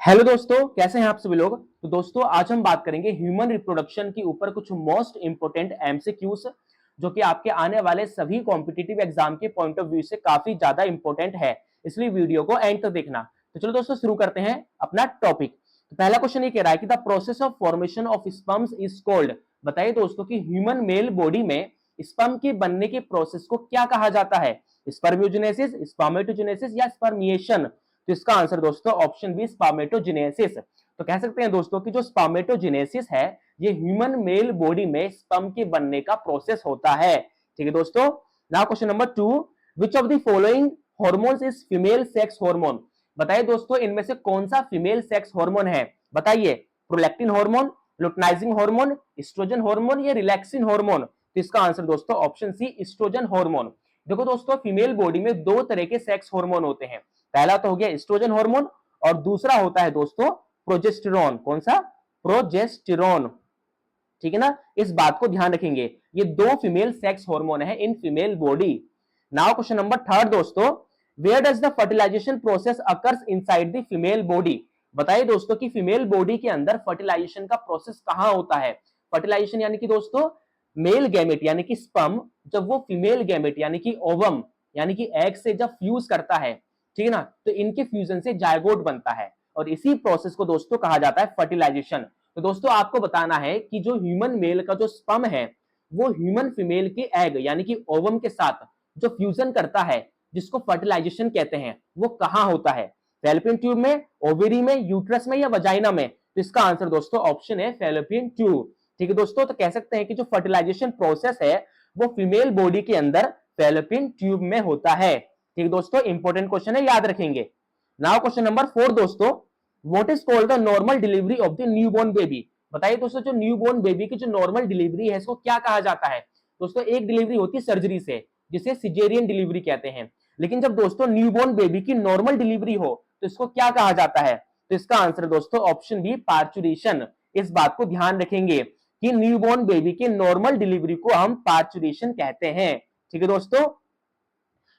Hello दोस्तों, कैसे हैं आप सभी लोग। तो दोस्तों आज हम बात करेंगे ह्यूमन रिप्रोडक्शन के ऊपर कुछ मोस्ट इंपोर्टेंट एमसीक्यूज जो कि आपके आने वाले सभी कॉम्पिटिटिव एग्जाम के पॉइंट ऑफ व्यू से काफी ज्यादा इंपॉर्टेंट है, इसलिए वीडियो को एंड तक देखना। तो चलो दोस्तों शुरू करते हैं अपना टॉपिक। तो पहला क्वेश्चन ये कह रहा है कि the process of formation of sperms is called. बताइए दोस्तों कि ह्यूमन मेल बॉडी में स्पर्म के बनने के प्रोसेस को क्या कहा जाता है। स्पर्म्योजेनेसिस, स्पर्मेटोजेनेसिस या स्पर्मिएशन। तो इसका आंसर दोस्तों ऑप्शन बी स्पर्मेटोजेनेसिस। तो कह सकते हैं दोस्तों कि जो स्पर्मेटोजेनेसिस है ये ह्यूमन मेल बॉडी में स्पर्म के बनने का प्रोसेस होता है। ठीक है दोस्तों। Now question number 2, which of the following hormones is female sex hormone. बताइए दोस्तों इनमें से कौन सा फीमेल सेक्स हार्मोन है। बताइए, prolactin hormone, luteinizing hormone, estrogen hormone या रिलैक्सिन हार्मोन। तो इसका आंसर दोस्तों ऑप्शन सी एस्ट्रोजन हार्मोन। देखो दोस्तों फीमेल बॉडी में दो तरह के सेक्स हार्मोन होते हैं। पहला तो हो गया एस्ट्रोजन हार्मोन और दूसरा होता है दोस्तों प्रोजेस्टेरोन। कौन सा? प्रोजेस्टेरोन। ठीक है ना, इस बात को ध्यान रखेंगे। ये दो फीमेल सेक्स हार्मोन है in female body. Now question number 3 दोस्तों, where does the fertilization process occurs inside the female body. बताइए दोस्तों कि फीमेल बॉडी के अंदर फर्टिलाइजेशन का प्रोसेस कहां होता है। फर्टिलाइजेशन यानी कि दोस्तों मेल गैमेट यानी कि स्पर्म जब वो फीमेल गैमेट यानी कि ओवम यानी कि एग से जब फ्यूज करता है, ठीक है ना, तो इनके फ्यूजन से जायगोट बनता है और इसी प्रोसेस को दोस्तों कहा जाता है फर्टिलाइजेशन। तो दोस्तों आपको बताना है कि जो ह्यूमन मेल का जो स्पर्म है वो ह्यूमन फीमेल के एग यानी कि ओवम के साथ जो फ्यूजन करता है जिसको फर्टिलाइजेशन कहते हैं वो कहां होता है। फैलोपियन ट्यूब में, ओवेरी में, यूट्रस में या वजाइना में। तो इसका आंसर दोस्तों ऑप्शन है फैलोपियन ट्यूब। ठीक है दोस्तों, तो कह सकते हैं कि जो फर्टिलाइजेशन प्रोसेस है वो फीमेल बॉडी के अंदर फैलोपियन ट्यूब में होता है। ठीक दोस्तों, इंपॉर्टेंट क्वेश्चन है, याद रखेंगे। नाउ क्वेश्चन नंबर 4 दोस्तों, what is called the normal delivery of the newborn baby. बताइए दोस्तों जो न्यूबॉर्न बेबी की जो नॉर्मल डिलीवरी है इसको क्या कहा जाता है। दोस्तों एक डिलीवरी होती है सर्जरी से जिसे सिजेरियन डिलीवरी कहते हैं, लेकिन जब दोस्तों न्यूबॉर्न बेबी की नॉर्मल डिलीवरी हो तो इसको क्या कहा जाता है। तो इसका आंसर दोस्तों ऑप्शन बी पार्चुरेशन। इस बात को ध्यान रखेंगे कि न्यूबॉर्न बेबी के नॉर्मल डिलीवरी को हम पार्चुरेशन कहते हैं। ठीक है दोस्तों।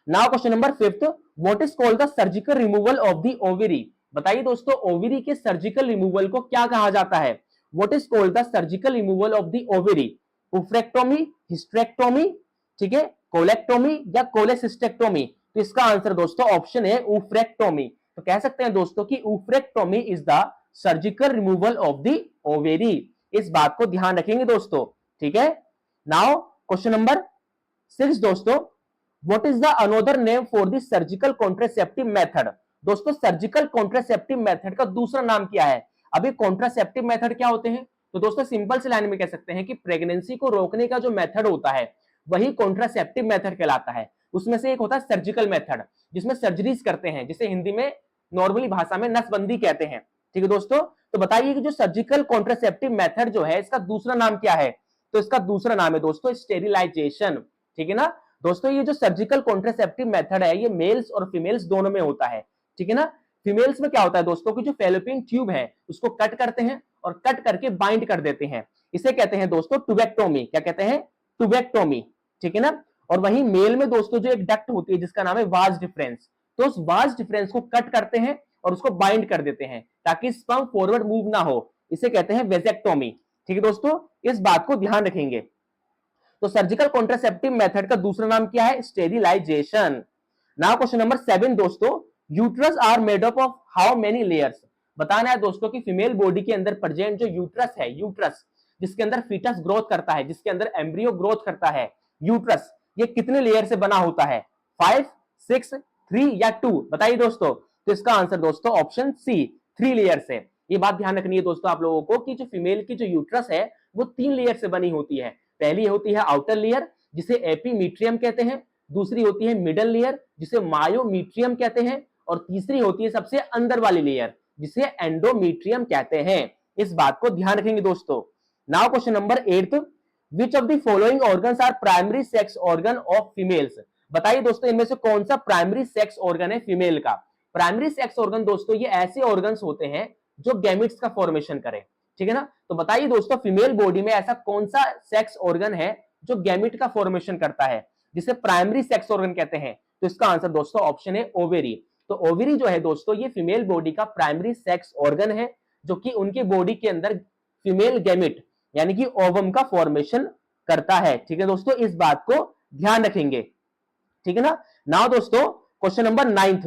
Now question number 5, what is called the surgical removal of the ovary. बताइए दोस्तों ओवरी के सर्जिकल रिमूवल को क्या कहा जाता है। What is called the surgical removal of the ovary. Oophorectomy, hysterectomy, ठीक है, कोलेक्टोमी या कोलेसिस्टेक्टोमी। तो इसका आंसर दोस्तों ऑप्शन है उफ्रेक्टोमी। तो कह सकते हैं दोस्तों कि oophorectomy is the surgical removal of the ovary. इस बात को ध्यान रखेंगे दोस्तों। ठीक है। नाउ क्वेश्चन नंबर 6 दोस्तों, what is the another name for the surgical contraceptive method. दोस्तों सर्जिकल कॉन्ट्रासेप्टिव मेथड का दूसरा नाम क्या है। अभी कॉन्ट्रासेप्टिव मेथड क्या होते हैं। तो दोस्तों सिंपल से लाइन में कह सकते हैं कि प्रेगनेंसी को रोकने का जो मेथड होता है वही कॉन्ट्रासेप्टिव मेथड कहलाता है। उसमें से एक होता है सर्जिकल मेथड जिसमें सर्जरीज करते हैं, जिसे हिंदी में नॉर्मली भाषा में नसबंदी कहते हैं। ठीक है दोस्तों। तो बताइए कि जो सर्जिकल कॉन्ट्रासेप्टिव मेथड जो है इसका दूसरा नाम क्या है। तो इसका दूसरा नाम है दोस्तों स्टेरिलाइजेशन। ठीक है ना दोस्तों, ये जो सर्जिकल कॉन्ट्रासेप्टिव मेथड है ये मेल्स और फीमेल्स दोनों में होता है। ठीक है ना। फीमेल्स में क्या होता है दोस्तों कि जो फैलोपियन ट्यूब है उसको कट करते हैं और कट करके बाइंड कर देते हैं, इसे कहते हैं दोस्तों ट्यूबेक्टोमी। क्या कहते हैं? ट्यूबेक्टोमी। ठीक है ना। और वहीं मेल में दोस्तों जो एक डक्ट होती है जिसका नाम है वाज डिफरेंस, तो उस वाज डिफरेंस को कट करते हैं और उसको बाइंड कर देते हैं ताकि स्पर्म फॉरवर्ड मूव ना हो, इसे कहते हैं वेजेक्टोमी। ठीक है दोस्तों, इस बात को ध्यान रखेंगे। तो सर्जिकल कॉन्ट्रासेप्टिव मेथड का दूसरा नाम क्या है? स्टेरिलाइजेशन। नाउ क्वेश्चन नंबर 7 दोस्तों, uterus are made up of how many layers. बताना है दोस्तों कि फीमेल बॉडी के अंदर प्रेजेंट जो यूट्रस है, यूट्रस जिसके अंदर फीटस ग्रोथ करता है, जिसके अंदर एम्ब्रियो ग्रोथ करता है, यूट्रस ये कितने लेयर से बना होता है? 5, 6, 3 या 2। बताइए दोस्तों। तो इसका आंसर दोस्तों ऑप्शन सी 3 लेयर से। ये बात ध्यान रखनी है दोस्तों आप लोगों को कि जो फीमेल की जो यूट्रस है वो 3 लेयर से बनी होती है। पहली होती है आउटर लेयर जिसे एपीमीट्रियम कहते हैं, दूसरी होती है मिडल लेयर जिसे मायोमीट्रियम कहते हैं और तीसरी होती है सबसे अंदर वाली लेयर जिसे एंडोमीट्रियम कहते हैं। इस बात को ध्यान रखेंगे दोस्तों। Now question number 8, which of the following organs are primary sex organ of females. बताइए दोस्तों इनमें से कौन सा प्राइमरी सेक्स ऑर्गन है फीमेल का। प्राइमरी सेक्स ऑर्गन दोस्तों ये ऐसे ऑर्गन्स होते हैं जो गैमेट्स का फॉर्मेशन करें। ठीक है ना। तो बताइए दोस्तों फीमेल बॉडी में ऐसा कौन सा सेक्स ऑर्गन है जो गैमेट का फॉर्मेशन करता है जिसे प्राइमरी सेक्स ऑर्गन कहते हैं। तो इसका आंसर दोस्तों ऑप्शन है ओवेरी। तो ओवरी जो है दोस्तों ये फीमेल बॉडी का प्राइमरी सेक्स ऑर्गन है, जो कि उनके बॉडी के अंदर फीमेल गैमेट यानी कि ओवम का फॉर्मेशन करता है। ठीक है दोस्तों, इस बात को ध्यान रखेंगे। ठीक है ना। नाउ दोस्तों question number 9th,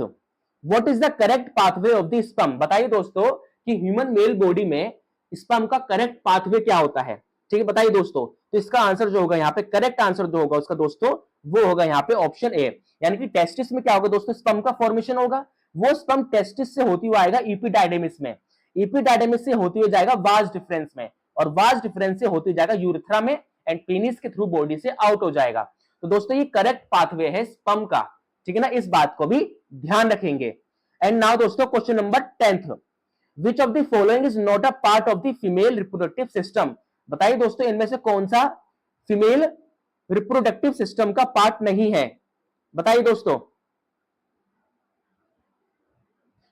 what is the correct pathway of the sperm. बताइए दोस्तों कि ह्यूमन मेल बॉडी में स्पर्म का करेक्ट पाथवे क्या होता है। ठीक है, बताइए दोस्तों। तो इसका आंसर जो होगा यहाँ पे, करेक्ट आंसर जो होगा उसका दोस्तों वो होगा यहाँ पे ऑप्शन ए, यानी कि टेस्टिस में क्या होगा दोस्तों, स्पर्म का फॉर्मेशन होगा। वो स्पर्म टेस्टिस से होती हुई आएगा इपिडाइडेमिस में, इपिडाइडेमिस से होती हुई जाएगा वाज डिफरेंस में, और वाज डिफरेंस से होती जाएगा यूरेथ्रा में, एंड पेनिस के थ्रू बॉडी से आउट हो जाएगा। तो दोस्तों ये करेक्ट पाथवे है स्पर्म का। ठीक है ना, इस बात को भी ध्यान रखेंगे। एंड नाउ दोस्तों question number 10th, which of the following is not a part of the female reproductive system. बताइए दोस्तों इनमें से कौन सा फीमेल रिप्रोडक्टिव सिस्टम का पार्ट नहीं है। बताइए दोस्तों।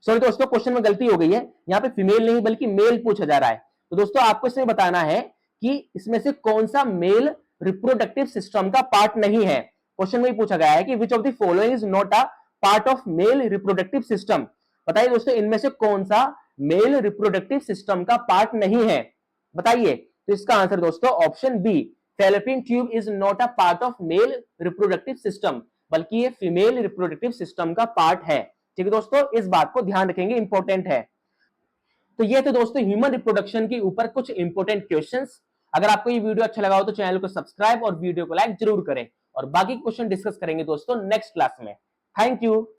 सॉरी दोस्तों, क्वेश्चन में गलती हो गई है, यहां पे फीमेल नहीं बल्कि मेल पूछा जा रहा है। तो दोस्तों आपको इसमें बताना है कि इसमें से कौन सा मेल रिप्रोडक्टिव सिस्टम का पार्ट नहीं है। क्वेश्चन में पूछा गया है कि which of the following is not a part of male reproductive system. बताइए दोस्तों इनमें से कौन सा मेल रिप्रोडक्टिव सिस्टम का पार्ट नहीं है। बताइए। तो इसका आंसर दोस्तों option B, fallopian tube is not a part of male reproductive system, बल्कि ये फीमेल रिप्रोडक्टिव सिस्टम का पार्ट है। ठीक है दोस्तों, इस बात को ध्यान रखेंगे, इंपॉर्टेंट है। तो ये थे दोस्तों ह्यूमन रिप्रोडक्शन के ऊपर कुछ इंपॉर्टेंट क्वेश्चंस। अगर आपको ये वीडियो अच्छा लगा हो तो चैनल को सब्सक्राइब और वीडियो को लाइक जरूर करें, और बाकी क्वेश्चन डिस्कस करेंगे दोस्तों नेक्स्ट क्लास में। Thank you.